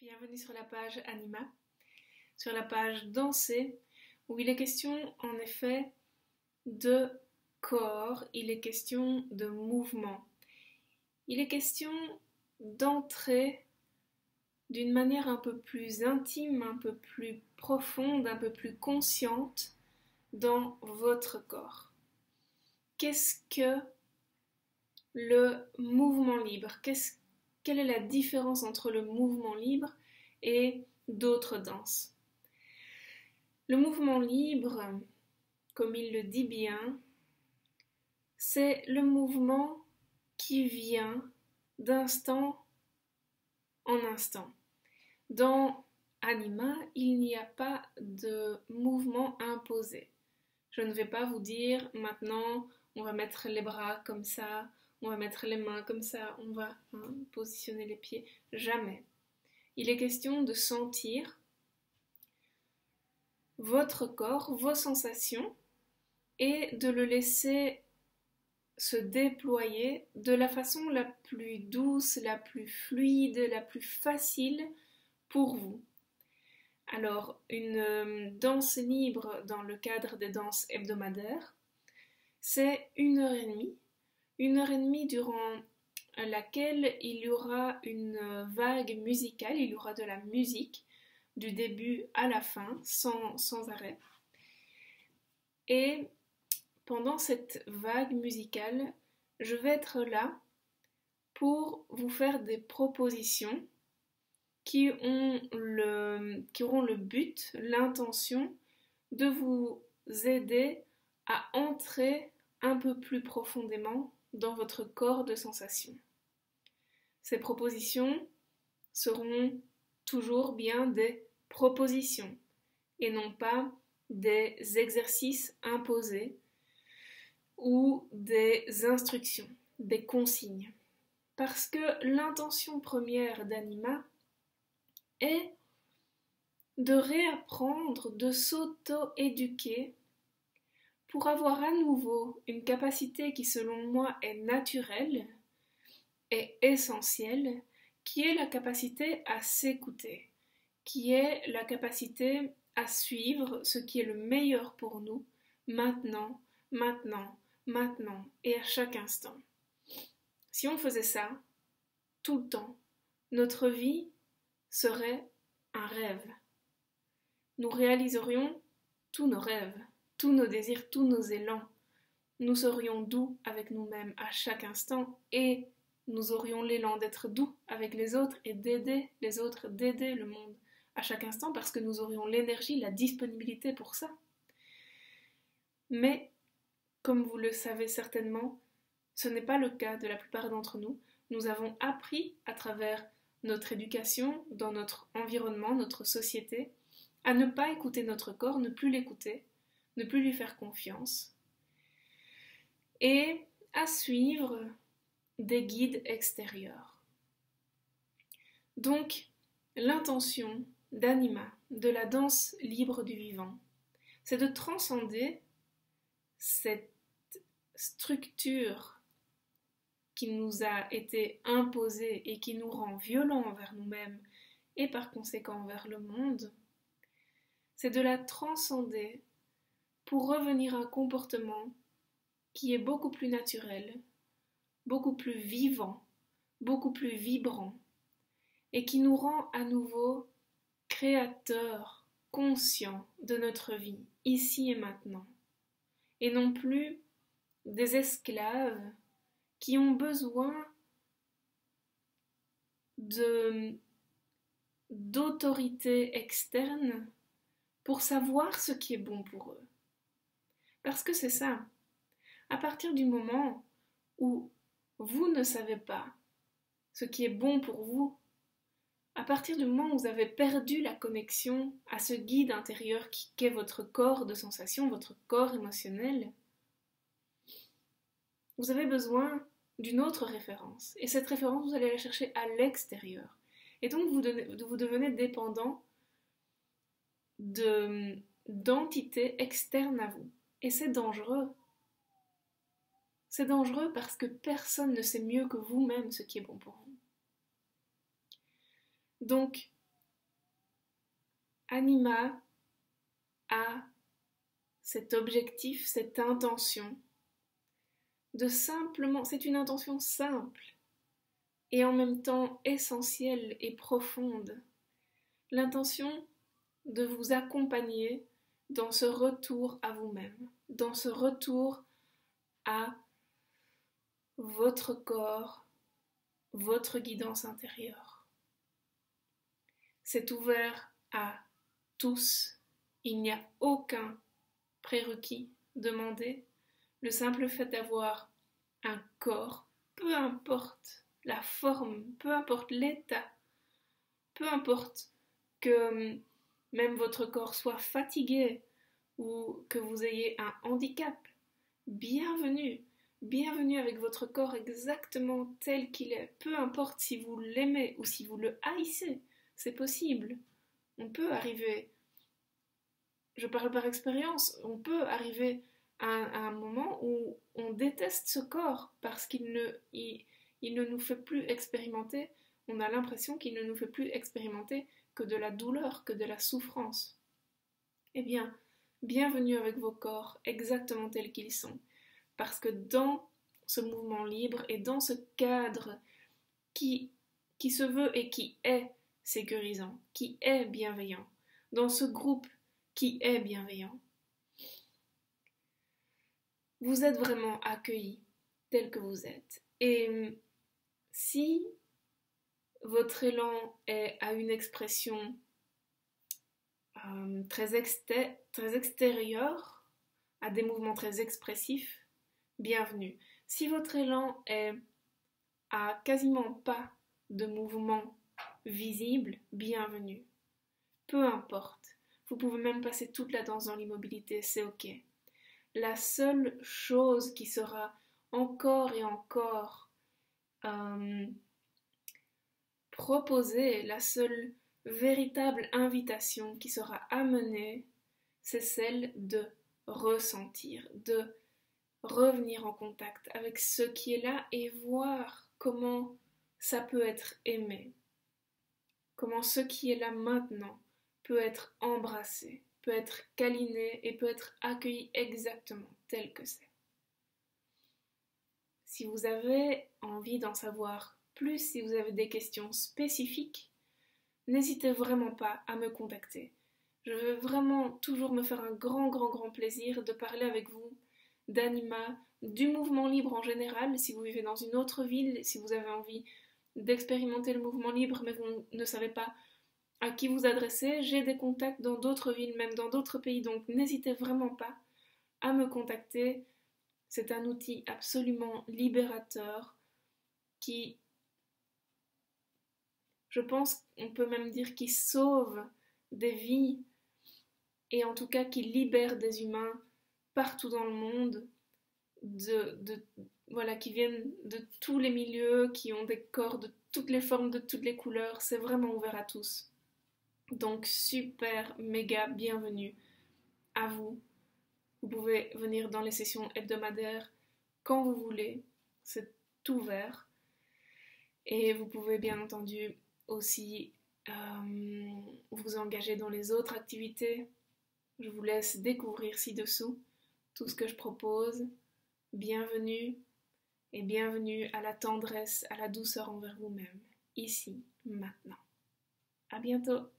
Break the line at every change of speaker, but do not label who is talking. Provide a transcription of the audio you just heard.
Bienvenue sur la page Anima, sur la page Danser, où il est question en effet de corps, il est question de mouvement. Il est question d'entrer d'une manière un peu plus intime, un peu plus profonde, un peu plus consciente dans votre corps. Qu'est-ce que le mouvement libre? Quelle est la différence entre le mouvement libre et d'autres danses? Le mouvement libre, comme il le dit bien, c'est le mouvement qui vient d'instant en instant. Dans Anima, il n'y a pas de mouvement imposé. Je ne vais pas vous dire maintenant on va mettre les bras comme ça, on va mettre les mains comme ça, on va positionner les pieds. Jamais. Il est question de sentir votre corps, vos sensations et de le laisser se déployer de la façon la plus douce, la plus fluide, la plus facile pour vous. Alors, une danse libre dans le cadre des danses hebdomadaires, c'est 1h30. 1h30 durant laquelle il y aura une vague musicale, il y aura de la musique du début à la fin, sans arrêt. Et pendant cette vague musicale, je vais être là pour vous faire des propositions qui auront le but, l'intention de vous aider à entrer un peu plus profondément dans votre corps de sensations. Ces propositions seront toujours bien des propositions et non pas des exercices imposés ou des instructions, des consignes. Parce que l'intention première d'Anima est de réapprendre, de s'auto-éduquer pour avoir à nouveau une capacité qui selon moi est naturelle et essentielle, qui est la capacité à s'écouter, qui est la capacité à suivre ce qui est le meilleur pour nous, maintenant, et à chaque instant. Si on faisait ça, tout le temps, notre vie serait un rêve. Nous réaliserions tous nos rêves, tous nos désirs, tous nos élans. Nous serions doux avec nous-mêmes à chaque instant et nous aurions l'élan d'être doux avec les autres et d'aider les autres, d'aider le monde à chaque instant parce que nous aurions l'énergie, la disponibilité pour ça. Mais, comme vous le savez certainement, ce n'est pas le cas de la plupart d'entre nous. Nous avons appris à travers notre éducation, dans notre environnement, notre société, à ne pas écouter notre corps, ne plus l'écouter, ne plus lui faire confiance, et à suivre des guides extérieurs. Donc, l'intention d'Anima, de la danse libre du vivant, c'est de transcender cette structure qui nous a été imposée et qui nous rend violents envers nous-mêmes et par conséquent envers le monde, c'est de la transcender pour revenir à un comportement qui est beaucoup plus naturel, beaucoup plus vivant, beaucoup plus vibrant, et qui nous rend à nouveau créateurs, conscients de notre vie, ici et maintenant, et non plus des esclaves qui ont besoin d'autorité externe pour savoir ce qui est bon pour eux. Parce que c'est ça. À partir du moment où vous ne savez pas ce qui est bon pour vous, à partir du moment où vous avez perdu la connexion à ce guide intérieur qu'est votre corps de sensation, votre corps émotionnel, vous avez besoin d'une autre référence. Et cette référence, vous allez la chercher à l'extérieur. Et donc, vous devenez dépendant d'entités externes à vous. Et c'est dangereux. C'est dangereux parce que personne ne sait mieux que vous-même ce qui est bon pour vous. Donc, Anima a cet objectif, cette intention de simplement, c'est une intention simple et en même temps essentielle et profonde, l'intention de vous accompagner dans ce retour à vous-même, dans ce retour à votre corps, votre guidance intérieure. C'est ouvert à tous, il n'y a aucun prérequis demandé. Le simple fait d'avoir un corps, peu importe la forme, peu importe l'état, peu importe que même votre corps soit fatigué ou que vous ayez un handicap, bienvenue, bienvenue avec votre corps exactement tel qu'il est, peu importe si vous l'aimez ou si vous le haïssez, c'est possible. On peut arriver, je parle par expérience, on peut arriver à un moment où on déteste ce corps parce qu'il ne nous fait plus expérimenter, on a l'impression qu'il ne nous fait plus expérimenter que de la douleur, que de la souffrance. Eh bien, bienvenue avec vos corps exactement tels qu'ils sont, parce que dans ce mouvement libre et dans ce cadre qui se veut et qui est sécurisant, qui est bienveillant, dans ce groupe qui est bienveillant, vous êtes vraiment accueillis tel que vous êtes. Et si votre élan a une expression très extérieure, à des mouvements très expressifs, bienvenue. Si votre élan a quasiment pas de mouvement visible, bienvenue. Peu importe. Vous pouvez même passer toute la danse dans l'immobilité, c'est ok. La seule chose qui sera encore et encore proposée, la seule véritable invitation qui sera amenée, c'est celle de ressentir, de revenir en contact avec ce qui est là et voir comment ça peut être aimé, comment ce qui est là maintenant peut être embrassé, peut être câliné et peut être accueilli exactement tel que c'est. Si vous avez envie d'en savoir plus, si vous avez des questions spécifiques, n'hésitez vraiment pas à me contacter. Je veux vraiment toujours me faire un grand plaisir de parler avec vous d'Anima, du mouvement libre en général, si vous vivez dans une autre ville, si vous avez envie d'expérimenter le mouvement libre mais vous ne savez pas à qui vous adresser, j'ai des contacts dans d'autres villes, même dans d'autres pays, donc n'hésitez vraiment pas à me contacter. C'est un outil absolument libérateur qui, je pense, on peut même dire qui sauve des vies et en tout cas qui libère des humains partout dans le monde, voilà, qui viennent de tous les milieux, qui ont des corps de toutes les formes, de toutes les couleurs. C'est vraiment ouvert à tous. Donc super, méga bienvenue à vous. Vous pouvez venir dans les sessions hebdomadaires quand vous voulez, c'est ouvert. Et vous pouvez bien entendu aussi vous engager dans les autres activités. Je vous laisse découvrir ci-dessous tout ce que je propose. Bienvenue et bienvenue à la tendresse, à la douceur envers vous-même, ici, maintenant. À bientôt!